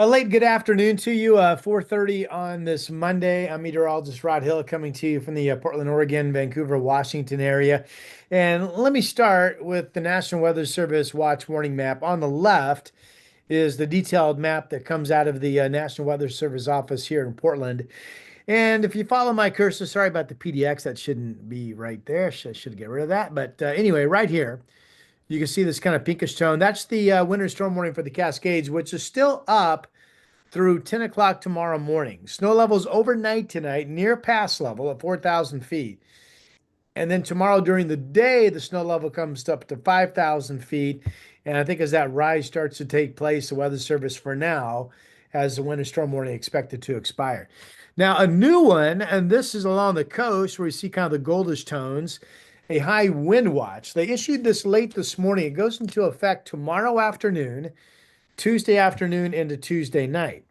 A late good afternoon to you. 4:30 on this Monday. I'm meteorologist Rod Hill coming to you from the Portland, Oregon, Vancouver, Washington area. And let me start with the National Weather Service watch warning map. On the left is the detailed map that comes out of the National Weather Service office here in Portland. And if you follow my cursor, sorry about the PDX, that shouldn't be right there. I should get rid of that. But anyway, right here, you can see this kind of pinkish tone. That's the winter storm warning for the Cascades, which is still up through 10 o'clock tomorrow morning. Snow levels overnight tonight near pass level at 4,000 feet. And then tomorrow during the day, the snow level comes up to 5,000 feet. And I think as that rise starts to take place, the Weather Service for now has the winter storm warning expected to expire. Now, a new one, and this is along the coast where you see kind of the goldish tones, a high wind watch. They issued this late this morning. It goes into effect tomorrow afternoon, Tuesday afternoon into Tuesday night,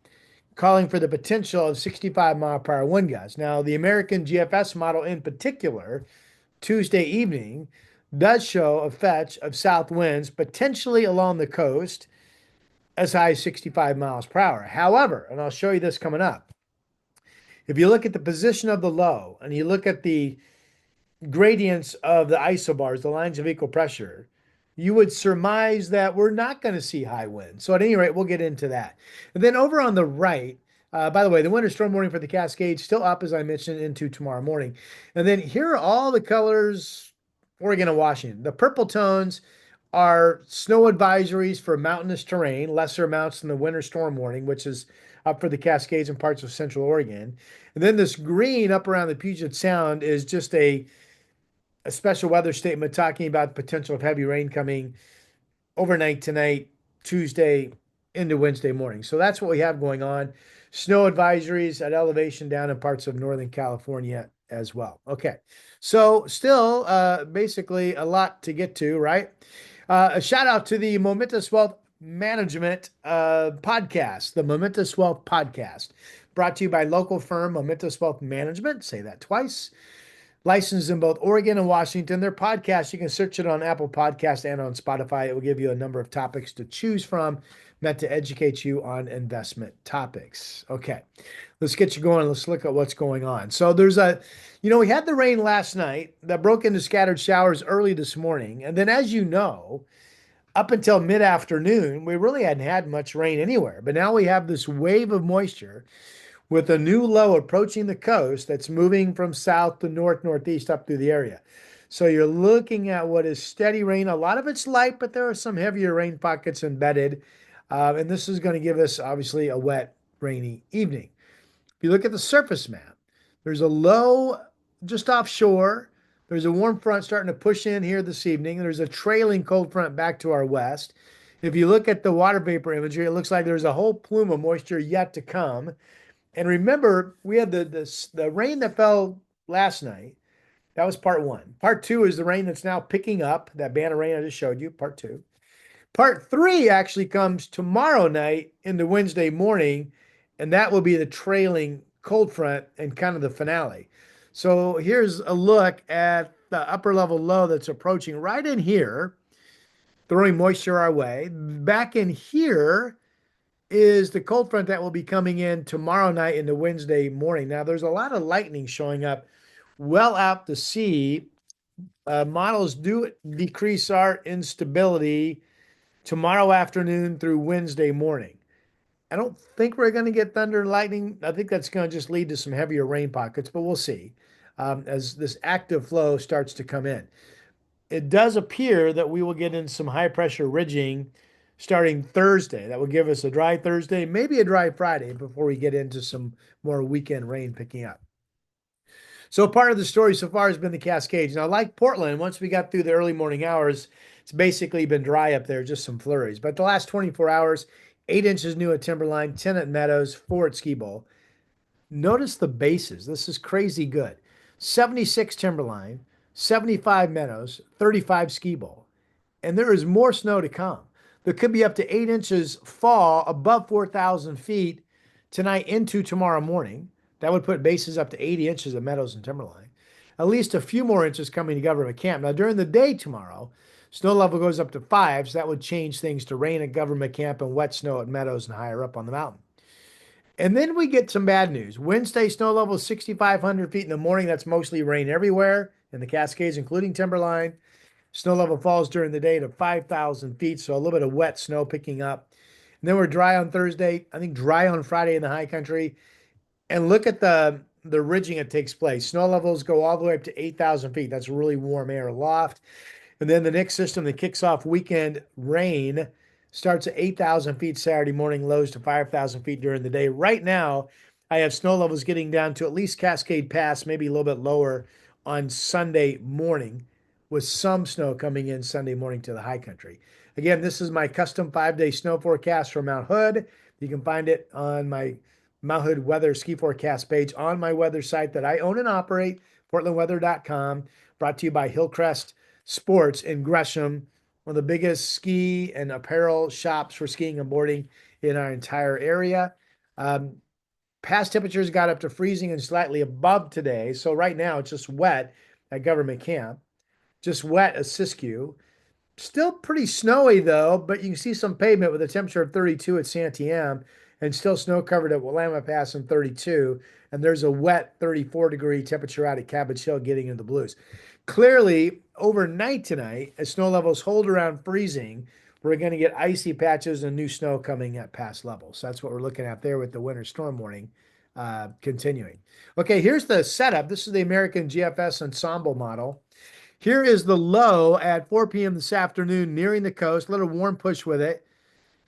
calling for the potential of 65-mile-per-hour wind gusts. Now, the American GFS model in particular, Tuesday evening, does show a fetch of south winds potentially along the coast as high as 65 miles per hour. However, and I'll show you this coming up, if you look at the position of the low and you look at the gradients of the isobars, the lines of equal pressure, you would surmise that we're not going to see high winds. So at any rate, we'll get into that. And then over on the right, by the way, the winter storm warning for the Cascades still up, as I mentioned, into tomorrow morning. And then here are all the colors, Oregon and Washington. The purple tones are snow advisories for mountainous terrain, lesser amounts than the winter storm warning, which is up for the Cascades and parts of Central Oregon. And then this green up around the Puget Sound is just a special weather statement talking about the potential of heavy rain coming overnight tonight, Tuesday into Wednesday morning. So that's what we have going on. Snow advisories at elevation down in parts of Northern California as well. Okay. So still basically a lot to get to, right? A shout out to the Momentous Wealth Management podcast, the Momentous Wealth podcast, brought to you by local firm Momentous Wealth Management. Say that twice. Licensed in both Oregon and Washington. Their podcast, you can search it on Apple Podcast and on Spotify. It will give you a number of topics to choose from, meant to educate you on investment topics. Okay, let's get you going. Let's look at what's going on. So we had the rain last night that broke into scattered showers early this morning. And then, as you know, up until mid-afternoon, we really hadn't had much rain anywhere. But now we have this wave of moisture with a new low approaching the coast that's moving from south to north, northeast up through the area. So you're looking at what is steady rain. A lot of it's light, but there are some heavier rain pockets embedded. And this is going to give us, obviously, a wet, rainy evening. If you look at the surface map, there's a low just offshore. There's a warm front starting to push in here this evening. There's a trailing cold front back to our west. If you look at the water vapor imagery, it looks like there's a whole plume of moisture yet to come. And remember, we had the rain that fell last night. That was part one. Part two is the rain that's now picking up, that band of rain I just showed you, part two. Part three actually comes tomorrow night into Wednesday morning, and that will be the trailing cold front and kind of the finale. So here's a look at the upper level low that's approaching right in here, throwing moisture our way. Back in here is the cold front that will be coming in tomorrow night into Wednesday morning. Now, there's a lot of lightning showing up well out to sea. Models do decrease our instability tomorrow afternoon through Wednesday morning. I don't think we're going to get thunder and lightning. I think that's going to just lead to some heavier rain pockets, but we'll see as this active flow starts to come in. It does appear that we will get in some high pressure ridging starting Thursday. That will give us a dry Thursday, maybe a dry Friday before we get into some more weekend rain picking up. So part of the story so far has been the Cascades. Now, like Portland, once we got through the early morning hours, it's basically been dry up there, just some flurries. But the last 24 hours, 8 inches new at Timberline, 10 at Meadows, 4 at Ski Bowl. Notice the bases. This is crazy good. 76 Timberline, 75 Meadows, 35 Ski Bowl. And there is more snow to come. There could be up to 8 inches fall above 4,000 feet tonight into tomorrow morning. That would put bases up to 80 inches of Meadows and Timberline. At least a few more inches coming to Government Camp. Now, during the day tomorrow, Snow level goes up to 5, so that would change things to rain at government camp and wet snow at meadows and higher up on the mountain. And then we get some bad news. Wednesday, snow level is 6,500 feet in the morning. That's mostly rain everywhere in the Cascades, including Timberline. Snow level falls during the day to 5,000 feet, so a little bit of wet snow picking up. And then we're dry on Thursday. I think dry on Friday in the high country. And look at the ridging that takes place. Snow levels go all the way up to 8,000 feet. That's really warm air aloft. And then the next system that kicks off weekend rain starts at 8,000 feet Saturday morning, lows to 5,000 feet during the day. Right now, I have snow levels getting down to at least Cascade Pass, maybe a little bit lower on Sunday morning, with some snow coming in Sunday morning to the high country. Again, this is my custom 5-day snow forecast for Mount Hood. You can find it on my Mount Hood weather ski forecast page on my weather site that I own and operate, portlandweather.com, brought to you by Hillcrest Sports in Gresham, one of the biggest ski and apparel shops for skiing and boarding in our entire area. Um, Past temperatures got up to freezing and slightly above today. So right now it's just wet at government camp, just wet at Siskiyou. Still pretty snowy though, but you can see some pavement with a temperature of 32 at Santiam and still snow covered at Willamette Pass in 32. And there's a wet 34-degree temperature out at Cabbage Hill getting into the blues. Clearly, overnight tonight, as snow levels hold around freezing, we're going to get icy patches and new snow coming at past levels. So that's what we're looking at there with the winter storm warning continuing. Okay, here's the setup. This is the American GFS ensemble model. Here is the low at 4 p.m. this afternoon, nearing the coast. A little warm push with it,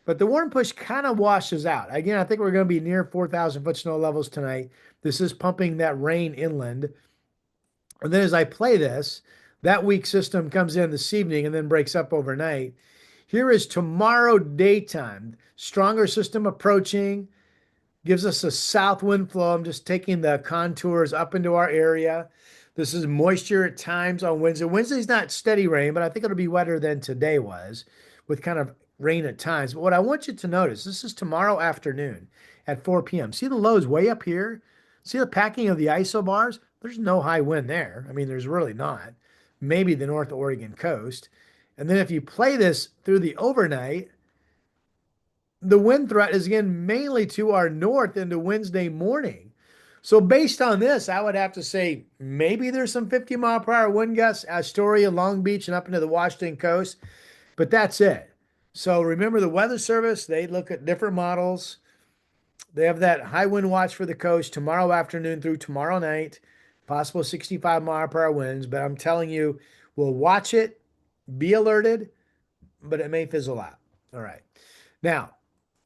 but the warm push kind of washes out. Again, I think we're going to be near 4,000 foot snow levels tonight. This is pumping that rain inland. And then as I play this, that weak system comes in this evening and then breaks up overnight. Here is tomorrow daytime. Stronger system approaching, gives us a south wind flow. I'm just taking the contours up into our area. This is moisture at times on Wednesday. Wednesday's not steady rain, but I think it'll be wetter than today was, with kind of rain at times. But what I want you to notice, this is tomorrow afternoon at 4 p.m. See the lows way up here? See the packing of the isobars? There's no high wind there. I mean, there's really not. Maybe the North Oregon coast. And then if you play this through the overnight, the wind threat is again mainly to our north into Wednesday morning. So based on this, I would have to say maybe there's some 50-mile-per-hour wind gusts, Astoria, Long Beach, and up into the Washington coast, but that's it. So remember the Weather Service, they look at different models. They have that high wind watch for the coast tomorrow afternoon through tomorrow night, possible 65-mile-per-hour winds, but I'm telling you, we'll watch it, be alerted, but it may fizzle out. All right. Now,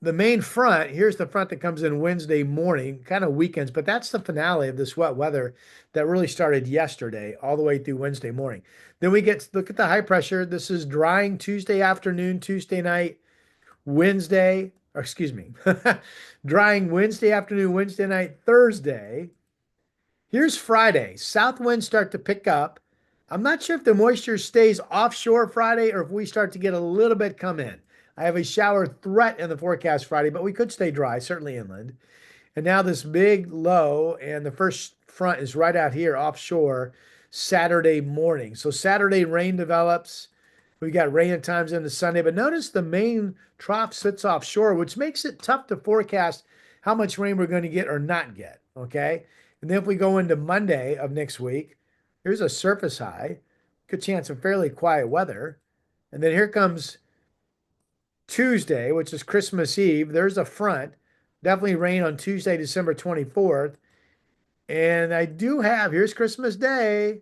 the main front, here's the front that comes in Wednesday morning, kind of weekends, but that's the finale of this wet weather that really started yesterday all the way through Wednesday morning. Then we look at the high pressure. This is drying Tuesday afternoon, Tuesday night, Wednesday, or excuse me, drying Wednesday afternoon, Wednesday night, Thursday. Here's Friday. South winds start to pick up. I'm not sure if the moisture stays offshore Friday or if we start to get a little bit come in. I have a shower threat in the forecast Friday, but we could stay dry, certainly inland. And now this big low, and the first front is right out here offshore Saturday morning. So Saturday rain develops. We got rain at times into Sunday, but notice the main trough sits offshore, which makes it tough to forecast how much rain we're going to get or not get. Okay. And then if we go into Monday of next week, here's a surface high, good chance of fairly quiet weather. And then here comes Tuesday, which is Christmas Eve. There's a front. Definitely rain on Tuesday, December 24th. And I do have, here's Christmas Day,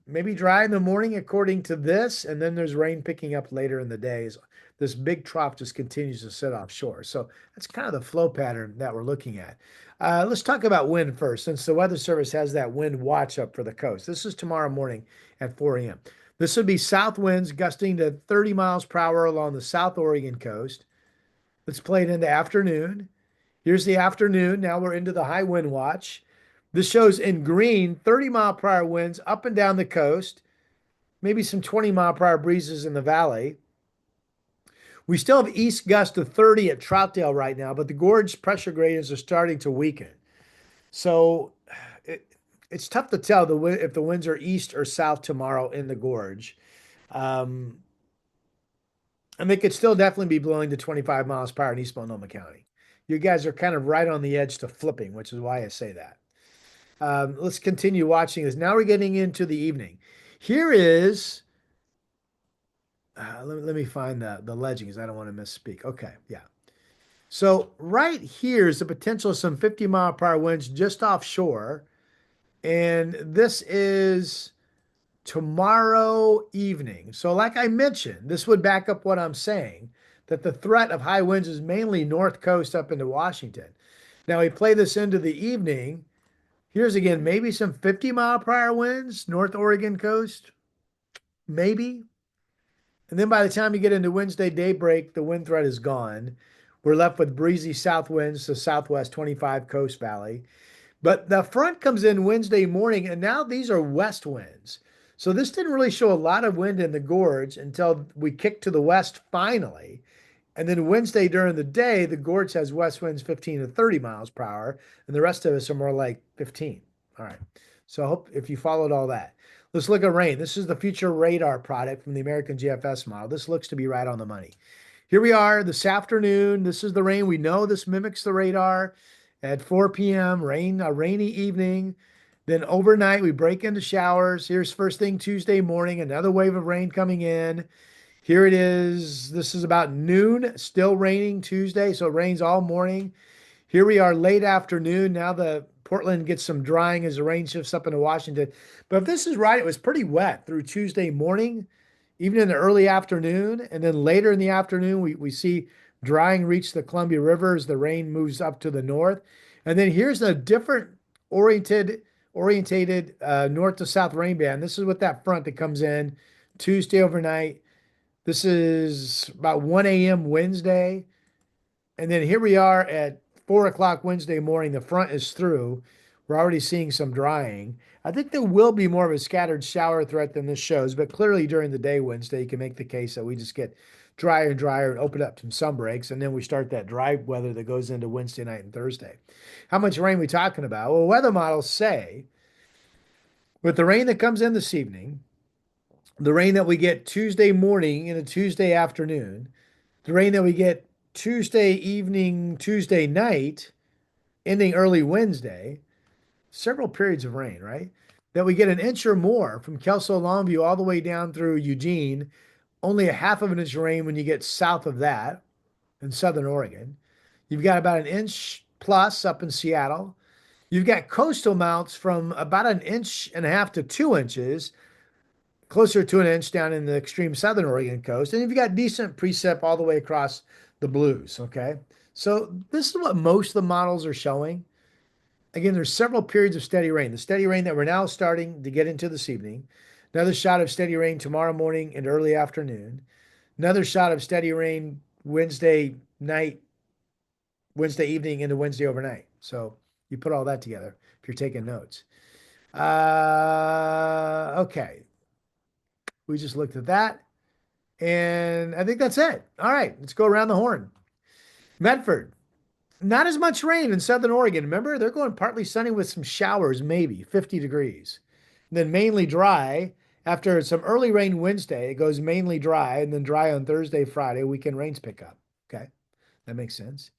maybe dry in the morning according to this. And then there's rain picking up later in the days. This big trough just continues to sit offshore. So that's kind of the flow pattern that we're looking at. Let's talk about wind first, since the Weather Service has that wind watch up for the coast. This is tomorrow morning at 4 a.m. This would be south winds gusting to 30 miles per hour along the South Oregon coast. Let's play it into afternoon. Here's the afternoon. Now we're into the high wind watch. This shows in green 30-mile-per-hour winds up and down the coast, maybe some 20-mile-per-hour breezes in the valley. We still have east gusts to 30 at Troutdale right now, but the gorge pressure gradients are starting to weaken. So it's tough to tell if the winds are east or south tomorrow in the gorge. Um, and they could still definitely be blowing to 25 miles per hour in East Multnomah County. You guys are kind of right on the edge to flipping, which is why I say that. Let's continue watching this. Now we're getting into the evening. Here is, let me find the legend because I don't want to misspeak. Okay, yeah. So right here is the potential of some 50-mile-per-hour winds just offshore. And this is tomorrow evening. So, like I mentioned, this would back up what I'm saying that the threat of high winds is mainly north coast up into Washington. Now, we play this into the evening. Here's again, maybe some 50-mile-per-hour winds, North Oregon coast, maybe. And then by the time you get into Wednesday daybreak, the wind threat is gone. We're left with breezy south winds to southwest 25 Coast Valley. But the front comes in Wednesday morning, and now these are west winds. So this didn't really show a lot of wind in the gorge until we kicked to the west finally. And then Wednesday during the day, the gorge has west winds 15 to 30 miles per hour, and the rest of us are more like 15. All right. So I hope if you followed all that. Let's look at rain. This is the future radar product from the American GFS model. This looks to be right on the money. Here we are this afternoon. This is the rain. We know this mimics the radar at 4 p.m. Rain, a rainy evening. Then overnight, we break into showers. Here's first thing Tuesday morning, another wave of rain coming in. Here it is. This is about noon, still raining Tuesday. So it rains all morning. Here we are late afternoon. Now the Portland gets some drying as the rain shifts up into Washington. But if this is right, it was pretty wet through Tuesday morning, even in the early afternoon. And then later in the afternoon, we see drying reach the Columbia River as the rain moves up to the north. And then here's a different orientated north to south rain band. This is with that front that comes in Tuesday overnight. This is about 1 a.m. Wednesday. And then here we are at 4 o'clock Wednesday morning. The front is through. We're already seeing some drying. I think there will be more of a scattered shower threat than this shows, but clearly during the day Wednesday, you can make the case that we just get drier and drier and open up some sun breaks, and then we start that dry weather that goes into Wednesday night and Thursday. How much rain are we talking about? Well, weather models say with the rain that comes in this evening, the rain that we get Tuesday morning and a Tuesday afternoon, the rain that we get Tuesday evening, Tuesday night, ending early Wednesday, several periods of rain, right? That we get an inch or more from Kelso Longview all the way down through Eugene, only a half of an inch of rain when you get south of that in southern Oregon. You've got about an inch plus up in Seattle. You've got coastal amounts from about an inch and a half to 2 inches, closer to an inch down in the extreme southern Oregon coast. And you've got decent precip all the way across the blues. Okay. So this is what most of the models are showing. Again, there's several periods of steady rain. The steady rain that we're now starting to get into this evening. Another shot of steady rain tomorrow morning and early afternoon. Another shot of steady rain Wednesday night, Wednesday evening into Wednesday overnight. So you put all that together if you're taking notes. Okay. We just looked at that. And I think that's it. All right, let's go around the horn. Medford, not as much rain in Southern Oregon. Remember, they're going partly sunny with some showers, maybe 50 degrees. And then mainly dry. After some early rain Wednesday, it goes mainly dry, and then dry on Thursday, Friday. Weekend rains pick up. Okay, that makes sense.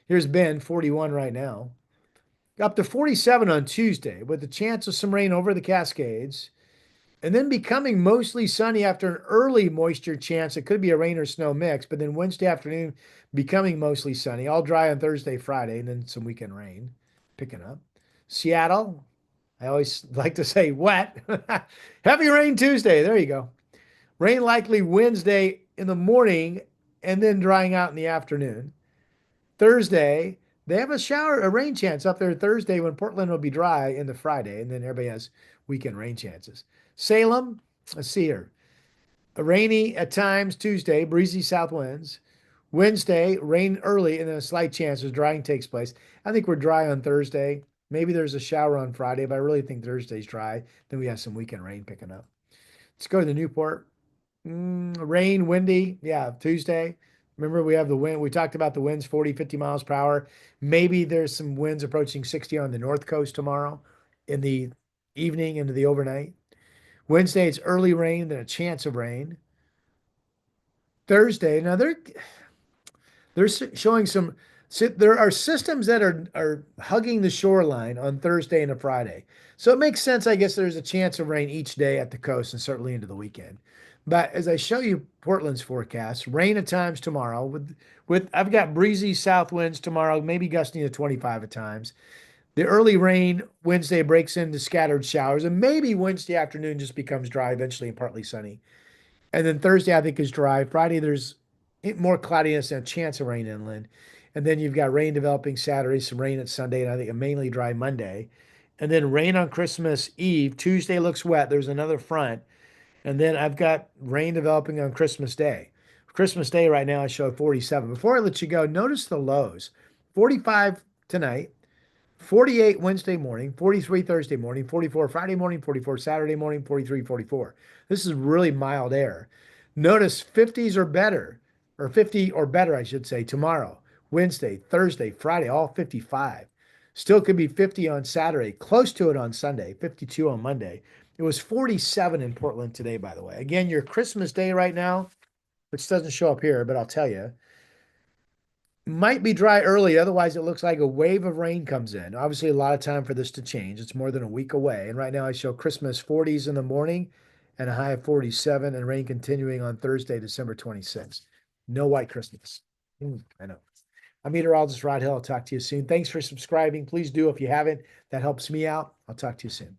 Here's Bend, 41 right now. Up to 47 on Tuesday, with the chance of some rain over the Cascades. And then becoming mostly sunny after an early moisture chance. It could be a rain or snow mix, but then Wednesday afternoon becoming mostly sunny, all dry on Thursday, Friday, and then some weekend rain picking up. Seattle, I always like to say wet. Heavy rain Tuesday. There you go. Rain likely Wednesday in the morning and then drying out in the afternoon. Thursday, they have a rain chance up there Thursday when Portland will be dry in the Friday, and then everybody has weekend rain chances. Salem, let's see here. A rainy at times Tuesday, breezy south winds. Wednesday, rain early, and then a slight chance as drying takes place. I think we're dry on Thursday. Maybe there's a shower on Friday, but I really think Thursday's dry. Then we have some weekend rain picking up. Let's go to the Newport. Rain, windy. Yeah, Tuesday. Remember, we have the wind. We talked about the winds 40, 50 miles per hour. Maybe there's some winds approaching 60 on the north coast tomorrow in the evening into the overnight. Wednesday, it's early rain, then a chance of rain. Thursday. Now they're showing some. There are systems that are hugging the shoreline on Thursday and a Friday, so it makes sense. I guess there's a chance of rain each day at the coast and certainly into the weekend. But as I show you Portland's forecast, rain at times tomorrow with I've got breezy south winds tomorrow, maybe gusting to 25 at times. The early rain Wednesday breaks into scattered showers, and maybe Wednesday afternoon just becomes dry eventually and partly sunny. And then Thursday, I think, is dry. Friday, there's more cloudiness and a chance of rain inland. And then you've got rain developing Saturday, some rain at Sunday, and I think a mainly dry Monday. And then rain on Christmas Eve. Tuesday looks wet. There's another front. And then I've got rain developing on Christmas Day. Christmas Day right now, I show 47. Before I let you go, notice the lows 45 tonight, 48 Wednesday morning, 43 Thursday morning, 44 Friday morning, 44 Saturday morning, 43, 44. This is really mild air. Notice 50s or better, or 50 or better, I should say, tomorrow, Wednesday, Thursday, Friday, all 55. Still could be 50 on Saturday, close to it on Sunday, 52 on Monday. It was 47 in Portland today, by the way. Again, your Christmas Day right now, which doesn't show up here, but I'll tell you, might be dry early, otherwise it looks like a wave of rain comes in. Obviously, a lot of time for this to change. It's more than a week away. And right now I show Christmas 40s in the morning and a high of 47 and rain continuing on Thursday, December 26th. No white Christmas. I know. I'm meteorologist Rod Hill. I'll talk to you soon. Thanks for subscribing. Please do if you haven't. That helps me out. I'll talk to you soon.